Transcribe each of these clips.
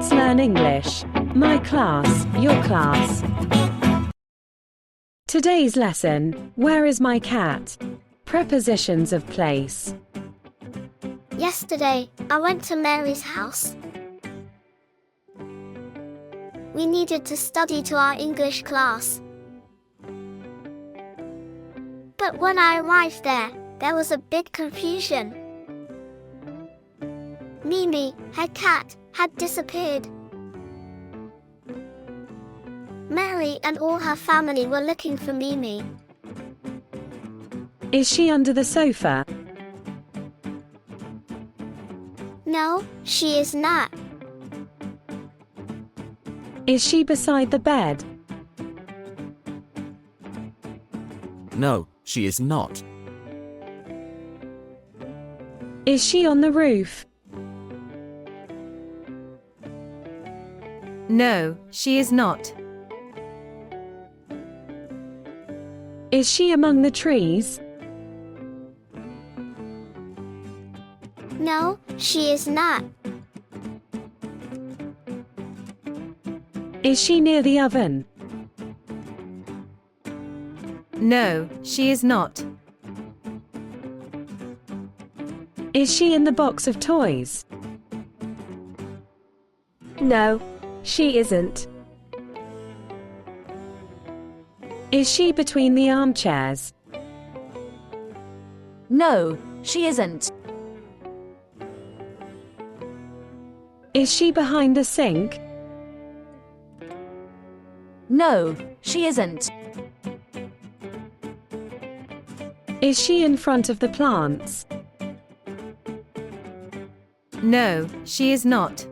Let's learn English. My class, your class. Today's lesson, where is my cat? Prepositions of place. Yesterday, I went to Mary's house. We needed to study to our English class. But when I arrived there was a big confusion. Mimi, her cat, had disappeared. Mary and all her family were looking for Mimi. Is she under the sofa? No, she is not. Is she beside the bed? No, she is not. Is she on the roof? No, she is not. Is she among the trees? No, she is not. Is she near the oven? No, she is not. Is she in the box of toys? No, she isn't. Is she between the armchairs? No, she isn't. Is she behind the sink? No, she isn't. Is she in front of the plants? No, she is not.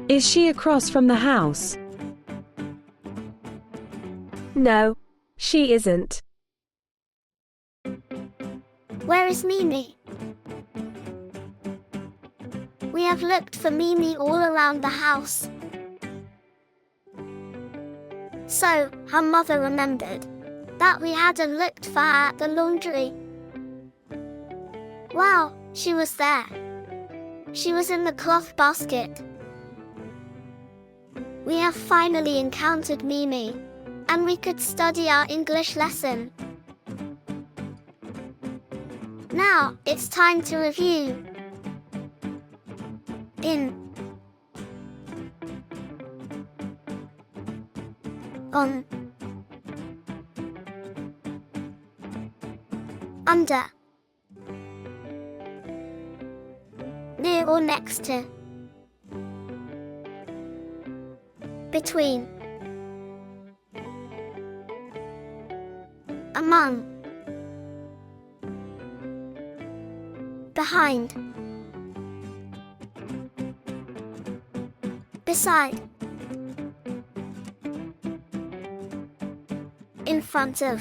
Is she across from the house? No, she isn't. Where is Mimi? We have looked for Mimi all around the house. So, her mother remembered that we hadn't looked for her at the laundry. Wow, she was there. She was in the cloth basket. We have finally encountered Mimi, and we could study our English lesson. Now, it's time to review. In, on, under, near or next to, between, among, behind, beside, in front of,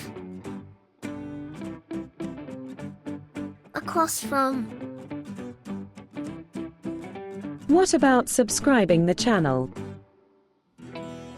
across from. What about subscribing the channel?